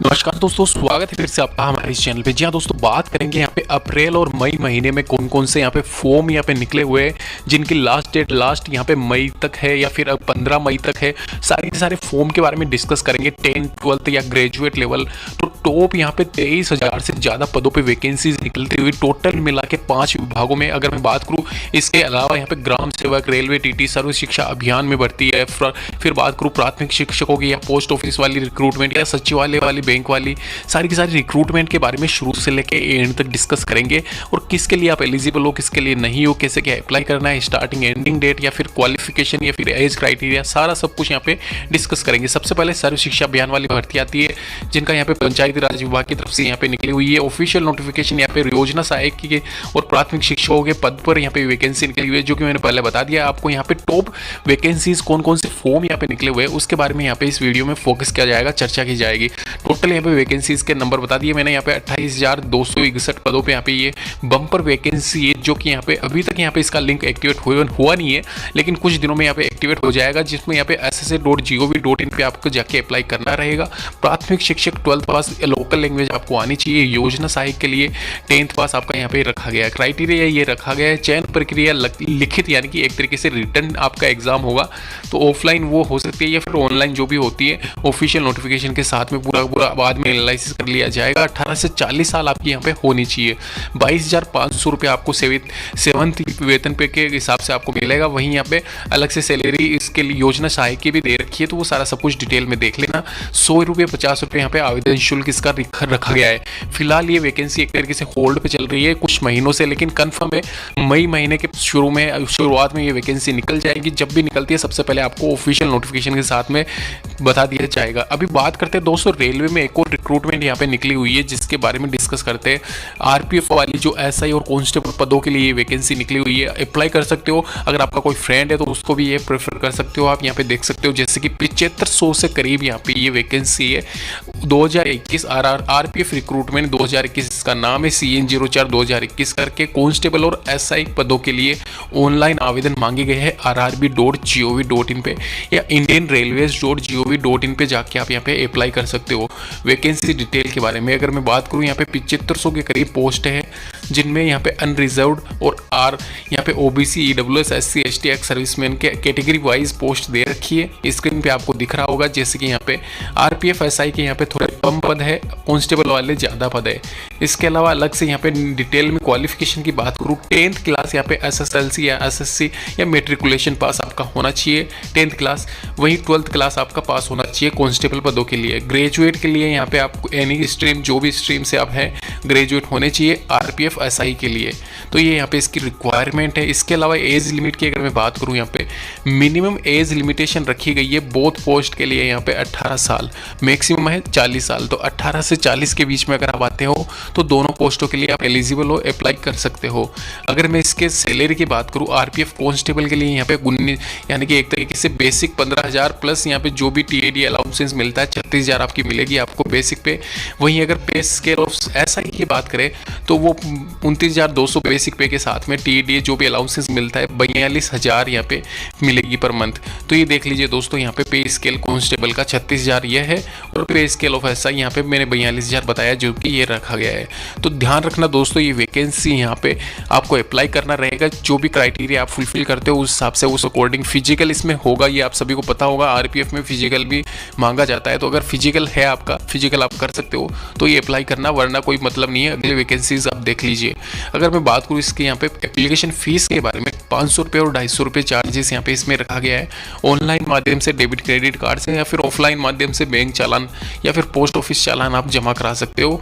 नमस्कार दोस्तों, स्वागत है फिर से आपका हमारे इस चैनल पे। जी हाँ दोस्तों, बात करेंगे यहाँ पे अप्रैल और मई महीने में कौन कौन से यहाँ पे फॉर्म यहाँ पे निकले हुए हैं, जिनकी लास्ट डेट यहाँ पे मई तक है या फिर 15 मई तक है। सारे के सारे फॉर्म के बारे में डिस्कस करेंगे। 10th 12th या ग्रेजुएट लेवल तो टॉप यहाँ पे 23,000 से ज़्यादा पदों पे वैकेंसीज निकलती हुई टोटल मिला के 5 विभागों में अगर मैं बात करूँ। इसके अलावा यहाँ पे ग्राम सेवक, रेलवे, टीटी, सर्व शिक्षा अभियान में भर्ती है। फिर बात करूँ प्राथमिक शिक्षकों की या पोस्ट ऑफिस वाली रिक्रूटमेंट या सचिवालय वाली, बैंक वाली, सारी की सारी रिक्रूटमेंट के बारे में शुरू से लेकर एंड तक डिस्कस करेंगे। और किसके लिए आप एलिजिबल हो, किसके लिए नहीं हो, कैसे क्या अप्लाई करना है, स्टार्टिंग एंडिंग डेट या फिर क्वालिफिकेशन या फिर एज क्राइटेरिया, सारा सब कुछ यहाँ पे डिस्कस करेंगे। सबसे पहले सर्व शिक्षा अभियान वाली भर्ती आती है, जिनका यहाँ पे पंचायती राज विभाग की तरफ से यहाँ पे निकली हुई है ऑफिशियल नोटिफिकेशन। यहाँ पे योजना सहायक की और प्राथमिक शिक्षकों के पद पर यहाँ पे वैकेंसी निकली हुई है, जो कि मैंने पहले बता दिया आपको। यहाँ पे टॉप वैकेंसीज कौन कौन से फॉर्म यहाँ पे निकले हुए हैं उसके बारे में यहाँ पे इस वीडियो में फोकस किया जाएगा, चर्चा की जाएगी। टोटल यहाँ पे वैकेंसीज के नंबर बता दिए मैंने। यहाँ पे 28,261 पदों पे यहाँ पे ये बम्पर वैकेंसी है, जो कि यहाँ पे अभी तक यहाँ पे इसका लिंक एक्टिवेट हुआ नहीं है, लेकिन कुछ दिनों में यहाँ पे एक्टिवेट हो जाएगा, जिसमें यहाँ पे ssa.gov.in पे आपको जाके अप्लाई करना रहेगा। प्राथमिक शिक्षक 12th पास लोकल लैंग्वेज आपको आनी चाहिए। योजना सहायक के लिए 10th पास आपका यहाँ पे रखा गया है। क्राइटेरिया ये रखा गया है। चयन प्रक्रिया लिखित यानी कि एक तरीके से रिटर्न आपका एग्जाम होगा, तो ऑफलाइन वो हो सकती है या फिर ऑनलाइन जो भी होती है। ऑफिशियल नोटिफिकेशन के साथ में पूरा बाद में एनालिसिस कर लिया जाएगा। 18 से 40 साल आपकी यहाँ पे होनी चाहिए। 22,500 रुपये आपको सेवंथ वेतन पे के हिसाब से आपको मिलेगा। वहीं यहाँ पे अलग से सैलरी इसके लिए योजना सहायक की भी दे रखी है, तो वो सारा सब कुछ डिटेल में देख लेना। 100 रुपये 50 रुपये यहाँ पे आवेदन शुल्क इसका रखा गया है। फिलहाल ये वैकेंसी एक तरीके से होल्ड पे चल रही है कुछ महीनों से, लेकिन कन्फर्म है मई महीने के शुरुआत में ये वैकेंसी निकल जाएगी। जब भी निकलती है सबसे पहले आपको ऑफिशियल नोटिफिकेशन के साथ में बता दिया जाएगा। अभी बात करते हैं दोस्तों, रेलवे में एक और रिक्रूटमेंट यहाँ पे निकली हुई है, जिसके बारे में डिस्कस करते हैं। आरपीएफ वाली जो एसआई और कांस्टेबल पदों के लिए ये वैकेंसी निकली हुई है। अप्लाई कर सकते हो, अगर आपका कोई फ्रेंड है तो उसको भी ये प्रेफर कर सकते हो। आप यहाँ पे देख सकते हो जैसे कि 7500 से करीब यहाँ पे ये वैकेंसी है। 2021 आरपीएफ रिक्रूटमेंट 2021 इसका नाम है। CN04 2021 करके कांस्टेबल और एसआई पदों के लिए ऑनलाइन आवेदन मांगे गए हैं rrb.gov.in पे या indianrailways.gov.in पे जाके आप यहाँ पे अप्लाई कर सकते हो। वैकेंसी डिटेल के बारे में अगर मैं बात करूँ, यहाँ पे 7500 के करीब पोस्ट है, जिनमें यहाँ पे अनरिजर्व्ड और यहाँ पे OBC, EWS, SC ST ex serviceman के कैटेगरी वाइज पोस्ट दे रखी है। स्क्रीन पे आपको दिख रहा होगा जैसे कि यहाँ पे आरपीएफ एसआई के यहाँ पे थोड़े कम पद है, कांस्टेबल वाले ज़्यादा पद है। इसके अलावा अलग से यहाँ पे डिटेल में क्वालिफिकेशन की बात करूँ, 10th क्लास यहाँ पे SSLC या SSC या मेट्रिकुलेशन पास आपका होना चाहिए 10th क्लास। वहीं 12th क्लास आपका पास होना चाहिए कांस्टेबल पदों के लिए। ग्रेजुएट के लिए यहाँ पे आपको एनी स्ट्रीम, जो भी स्ट्रीम से आप हैं, ग्रेजुएट होने चाहिए आरपीएफ एसआई के लिए। तो ये यहाँ पे इसकी रिक्वायरमेंट है। इसके अलावा एज लिमिट की अगर मैं बात करूँ, यहाँ पे मिनिमम एज लिमिटेशन रखी गई है बोथ पोस्ट के लिए। यहाँ पे 18 साल, मैक्सिमम है 40 साल। तो 18 से 40 के बीच में अगर आप आते हो तो दोनों पोस्टों के लिए आप एलिजिबल हो, अप्लाई कर सकते हो। अगर मैं इसके सैलरी की बात करूँ, आरपीएफ कांस्टेबल के लिए यहाँ पे 19 यानी कि एक तरीके से बेसिक 15,000 प्लस यहाँ पे जो भी टीएडी अलाउंसेंस मिलता है 36,000 आपकी मिलेगी आपको बेसिक पे। वहीं अगर पे स्केल ऑफ एसआई की बात करें तो वो 29,200 बेसिक पे के साथ में टीएडी जो भी अलाउंसेंस मिलता है 42,000 यहाँ पे मिलेगी पर मंथ। तो ये देख लीजिए दोस्तों, यहाँ पे स्केल कांस्टेबल का 36,000 ये है और पे स्केल ऑफ एसआई यहाँ पे मैंने 42,000 बताया, जो कि ये रखा गया है। तो ध्यान रखना दोस्तों, ये वैकेंसी यहाँ पे आपको अप्लाई करना रहेगा। जो भी क्राइटेरिया आप फुलफिल करते हो उस हिसाब से, उस अकॉर्डिंग फिजिकल इसमें होगा। ये आप सभी को पता होगा, आरपीएफ में फिजिकल भी मांगा जाता है। तो अगर फिजिकल है आपका, फिजिकल आप कर सकते हो तो ये अप्लाई करना, वरना कोई मतलब नहीं है। अगले वैकेंसीज आप देख लीजिए। अगर मैं बात करूँ इसके यहाँ पे एप्लीकेशन फीस के बारे में, 500 रुपये और 250 रुपये चार्जेस यहाँ पे इसमें रखा गया है। ऑनलाइन माध्यम से डेबिट क्रेडिट कार्ड से या फिर ऑफलाइन माध्यम से बैंक चालान या फिर पोस्ट ऑफिस चालान आप जमा करा सकते हो।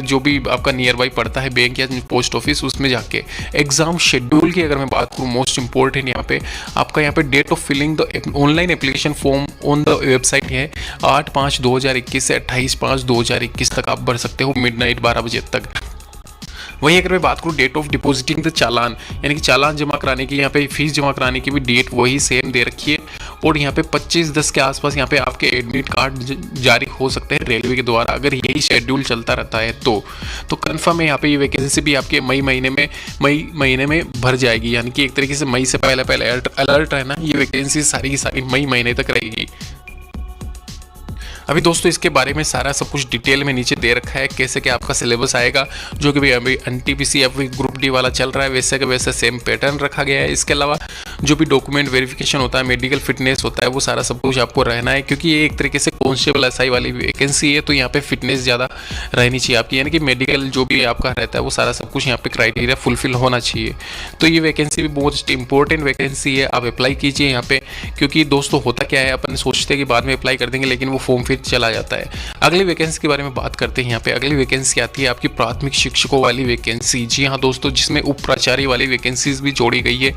जो भी आपका नियर बाई पड़ता है बैंक या पोस्ट ऑफिस, उसमें जाके। एग्जाम शेड्यूल की अगर मैं बात करूँ, मोस्ट इंपॉर्टेंट यहाँ पे आपका यहाँ पे date of filling the online application form on the website है 8/5/2021 से 28/5/2021 तक आप भर सकते हो, मिडनाइट 12 बजे तक। वहीं अगर मैं बात करूँ डेट ऑफ डिपॉजिटिंग द चालान, यानी कि चालान जमा कराने की, यहाँ पे फीस जमा कराने की भी डेट वही सेम दे रखी है। और यहाँ पे 25/10 के आसपास यहाँ पे आपके एडमिट कार्ड जारी हो सकते हैं रेलवे के द्वारा, अगर यही शेड्यूल चलता रहता है तो कंफर्म है यहाँ पे ये वैकेंसी भी आपके मई महीने में भर जाएगी। यानी कि एक तरीके से मई से पहले अलर्ट रहना, ये वैकेंसी सारी की सारी मई महीने तक रहेगी। अभी दोस्तों इसके बारे में सारा सब कुछ डिटेल में नीचे दे रखा है, कैसे क्या आपका सिलेबस आएगा, जो कि भी अभी एनटीपीसी या फिर ग्रुप डी वाला चल रहा है वैसे का वैसे सेम पैटर्न रखा गया है। इसके अलावा जो भी डॉक्यूमेंट वेरिफिकेशन होता है, मेडिकल फिटनेस होता है, वो सारा सब कुछ आपको रहना है, क्योंकि ये एक तरीके से कांस्टेबल एसआई वाली वैकेंसी है, तो यहाँ पे फिटनेस ज़्यादा रहनी चाहिए आपकी, यानी कि मेडिकल जो भी आपका रहता है वो सारा सब कुछ यहाँ पे क्राइटेरिया फुलफिल होना चाहिए। तो ये वैकेंसी भी बहुत इंपॉर्टेंट वैकेंसी है, आप अप्लाई कीजिए यहाँ पे, क्योंकि दोस्तों होता क्या है, अपन सोचते हैं कि बाद में अप्लाई कर देंगे लेकिन वो फॉर्म फिर चला जाता है। अगली वैकेंसी के बारे में बात करते हैं। यहाँ पे अगली वैकेंसी आती है आपकी प्राथमिक शिक्षकों वाली वैकेंसी। जी हाँ दोस्तों, जिसमें उप प्राचार्य वाली वैकेंसीज भी जोड़ी गई है।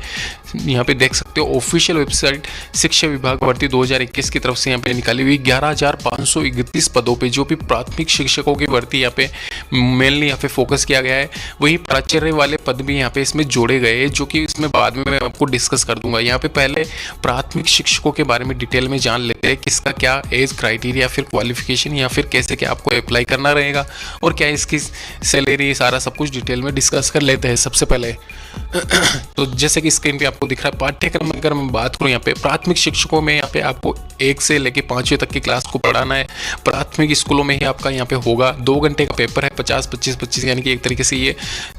यहाँ पे देख सकते हो ऑफिशियल वेबसाइट शिक्षा विभाग भर्ती 2021 की तरफ से यहाँ पे निकाली हुई 11,531 पदों पे जो भी प्राथमिक शिक्षकों की भर्ती यहाँ पे मेनली यहाँ पे फोकस किया गया है। वही प्राचार्य वाले पद भी यहाँ पे इसमें जोड़े गए हैं, जो कि इसमें बाद में मैं आपको डिस्कस कर दूंगा। यहाँ पे पहले प्राथमिक शिक्षकों के बारे में डिटेल में जान लेते हैं, किसका क्या एज क्राइटेरिया, फिर क्वालिफिकेशन या फिर कैसे क्या आपको अप्लाई करना रहेगा और क्या इसकी सैलरी, सारा सब कुछ डिटेल में डिस्कस कर लेते हैं सबसे पहले। तो जैसे कि स्क्रीन पे आपको दिख रहा है पाठ्यक्रम, अगर मैं बात करूँ यहाँ पे प्राथमिक शिक्षकों में यहाँ पे आपको 1 से लेके 5वीं तक की क्लास को पढ़ाना है। प्राथमिक स्कूलों में ही आपका यहाँ पे होगा, 2 घंटे का पेपर है, 50-25-25, यानी कि एक तरीके से ये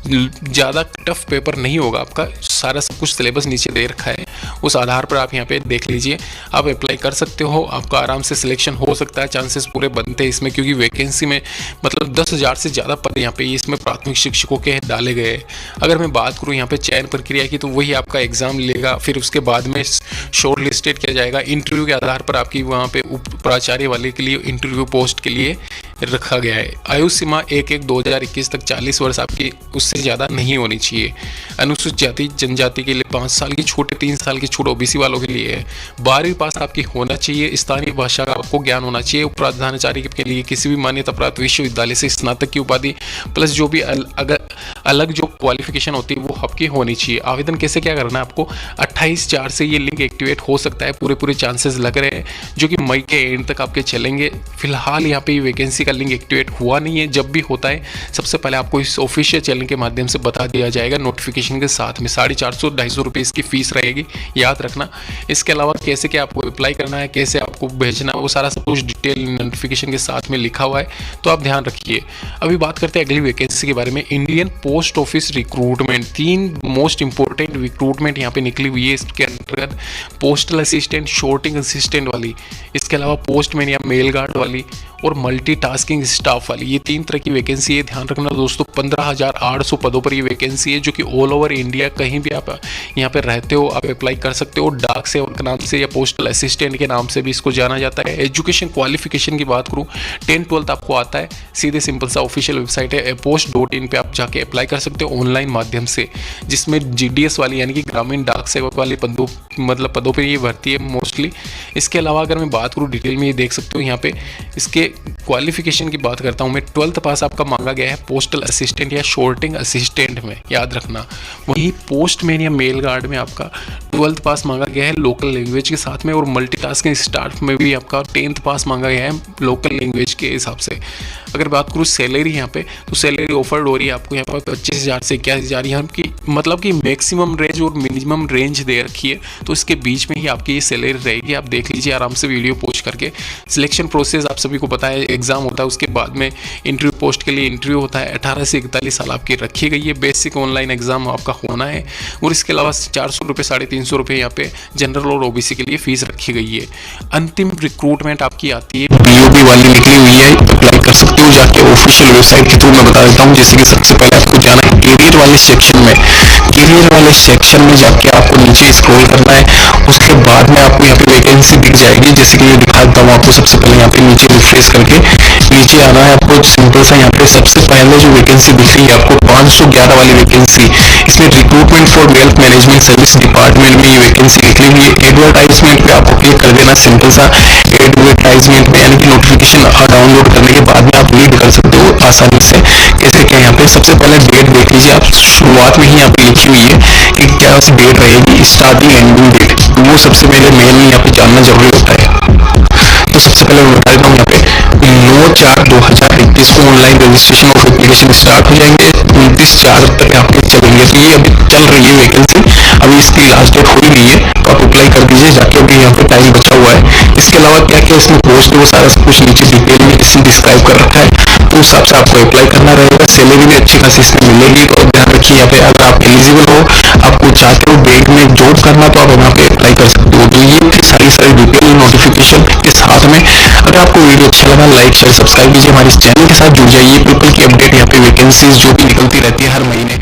ज़्यादा टफ पेपर नहीं होगा आपका। सारा सब कुछ सिलेबस नीचे दे रखा है, उस आधार पर आप यहाँ पे देख लीजिए, आप अप्लाई कर सकते हो, आपका आराम से सिलेक्शन हो सकता है, चांसेस पूरे बनते हैं इसमें, क्योंकि वैकेंसी में मतलब 10,000 से ज़्यादा पद यहाँ पे इसमें प्राथमिक शिक्षकों के डाले गए हैं। अगर मैं बात करूँ यहाँ पे चयन प्रक्रिया की, तो वही आपका एग्जाम लेगा, फिर उसके बाद में शॉर्ट लिस्टेड किया जाएगा, इंटरव्यू के आधार पर आपकी वहाँ पे उप प्राचार्य वाले के लिए इंटरव्यू पोस्ट के लिए रखा गया है। आयु सीमा 1/1/2021 तक 40 वर्ष आपकी, उससे ज़्यादा नहीं होनी चाहिए। अनुसूचित जाति जनजाति के लिए 5 साल की छूट, 3 साल की छूट ओबीसी वालों के लिए है। 12वीं पास आपकी होना चाहिए, स्थानीय भाषा का आपको ज्ञान होना चाहिए। उप प्रधानाचार्य के लिए किसी भी मान्यता प्राप्त विश्वविद्यालय से स्नातक की उपाधि प्लस जो भी अलग जो क्वालिफिकेशन होती है वो आपकी होनी चाहिए। आवेदन कैसे क्या करना है आपको, 28/4 से ये लिंक एक्टिवेट हो सकता है, पूरे चांसेस लग रहे हैं, जो कि मई के एंड तक आपके चलेंगे। फिलहाल यहाँ पे वैकेंसी का लिंक एक्टिवेट हुआ नहीं है, जब भी होता है सबसे पहले आपको इस ऑफिशियल चैनल के माध्यम से बता दिया जाएगा नोटिफिकेशन के साथ में। 450-250 रुपये इसकी फीस रहेगी, याद रखना। इसके अलावा कैसे क्या आपको अप्लाई करना है, कैसे आपको भेजना है, वो सारा सब कुछ डिटेल नोटिफिकेशन के साथ में लिखा हुआ है, तो आप ध्यान रखिए। अभी बात करते हैं अगली वैकेंसी के बारे में, Indian post office recruitment. 3 most important recruitment यहाँ पे निकली हुई है इसके अंतर्गत, पोस्टल असिस्टेंट, शॉर्टिंग असिस्टेंट वाली, इसके अलावा पोस्टमैन या मेल गार्ड वाली और मल्टीटास्किंग स्टाफ वाली, ये 3 तरह की वैकेंसी है। ध्यान रखना दोस्तों, 15,800 पदों पर ये वैकेंसी है, जो कि ऑल ओवर इंडिया कहीं भी आप यहाँ पे रहते हो आप अप्लाई कर सकते हो। डाक सेवक के नाम से या पोस्टल असिस्टेंट के नाम से भी इसको जाना जाता है। एजुकेशन क्वालिफिकेशन की बात करूँ, 10-12 आपको आता है, सीधे सिंपल सा ऑफिशियल वेबसाइट है apost.in पे आप जाके अप्लाई कर सकते हो ऑनलाइन माध्यम से, जिसमें GDS वाली यानी कि ग्रामीण डाक सेवक वाले पदों पर ये भर्ती है मोस्टली। इसके अलावा अगर मैं बात करूँ डिटेल में, ये देख सकते हो यहाँ पे इसके क्वालिफिकेशन की बात करता हूँ मैं, 12th पास आपका मांगा गया है पोस्टल असिस्टेंट या शॉर्टिंग असिस्टेंट में, याद रखना। वहीं पोस्टमैन या मेल गार्ड में आपका 12th पास मांगा गया है लोकल लैंग्वेज के साथ में, और मल्टीटास्किंग स्टाफ में भी आपका 10th पास मांगा गया है लोकल लैंग्वेज के हिसाब से। अगर बात करूँ सैलरी यहाँ पे, तो सैलरी ऑफर्ड हो रही है आपको यहाँ पर 25,000 से 21,000, यहाँ की मतलब कि मैक्सिमम रेंज और मिनिमम रेंज दे रखी है, तो इसके बीच में ही आपकी ये सैलरी रहेगी। आप देख लीजिए आराम से वीडियो पोस्ट करके। सिलेक्शन प्रोसेस आप सभी को पता है, एग्जाम होता है, उसके बाद में इंटरव्यू पोस्ट के लिए इंटरव्यू होता है। 18 से 41 साल आपकी रखी गई है, बेसिक ऑनलाइन एग्जाम आपका होना है, और इसके अलावा 400 रुपये 350 रुपये यहाँ पे जनरल और ओबीसी के लिए फीस रखी गई है। अंतिम रिक्रूटमेंट आपकी आती है BOP वाली निकली हुई है, अप्लाई कर सकते हो जाके ऑफिशियल वेबसाइट के थ्रू। मैं बता देता हूँ, जैसे कि सबसे पहले आपको जाना है कैरियर वाले सेक्शन में, कैरियर वाले सेक्शन में जाके आपको नीचे स्क्रॉल करना है, उसके बाद में आपको यहाँ पे वैकेंसी दिख जाएगी। जैसे कि मैं दिखा देता हूँ आपको, सबसे पहले यहाँ पे नीचे रिफ्रेश करके नीचे आना है आपको। सिंपल सा यहाँ पे सबसे पहले जो वैकेंसी दिख रही है आपको 511 वाली वैकेंसी, इसमें recruitment for wealth management service department में ये वैकेंसी निकली हुई है। एडवर्टाइजमेंट पे आपको क्लिक कर देना, सिंपल सा एडवर्टाइजमेंट में, यानी कि नोटिफिकेशन डाउनलोड करने के बाद में आप रीड कर सकते हो आसानी से कैसे क्या। यहाँ पे सबसे पहले डेट देख लीजिए आप, शुरुआत में ही यहाँ पे लिखी हुई है कि क्या डेट रहेगी, स्टार्टिंग एंडिंग डेट, वो सबसे पहले मेन यहाँ पे जानना जरूरी होता है। तो सबसे पहले मैं बता देता हूँ, यहाँ पे 9/4/2021 को online registration of application start हो जाएंगे, 29/4 तक आपके चलेंगे। तो ये अभी चल रही है वैकेंसी, अभी इसकी लास्ट डेट हुई नहीं है, तो आप अप्लाई कर दीजिए जाके, अभी यहाँ पे टाइम बचा हुआ है। इसके अलावा क्या क्या इसमें पोस्ट है वो सारा सब कुछ नीचे डिटेल में इसमें डिस्क्राइब कर रखा है, तो उस हिसाब से आपको अप्लाई करना रहेगा। सैलरी भी अच्छी खासी इसमें मिलेगी, तो ध्यान रखिए यहाँ पे अगर आप एलिजिबल हो, आपको चाहते हो बैंक में जॉब करना, तो आप यहाँ पे अप्लाई कर सकते हो। तो ये थी सारी डिटेल नोटिफिकेशन के साथ में। अगर आपको वीडियो अच्छा लगा, लाइक शेयर सब्सक्राइब कीजिए, हमारे इस चैनल के साथ जुड़ जाइए। पीपल की अपडेट यहाँ पे वैकेंसीज जो भी निकलती रहती है हर महीने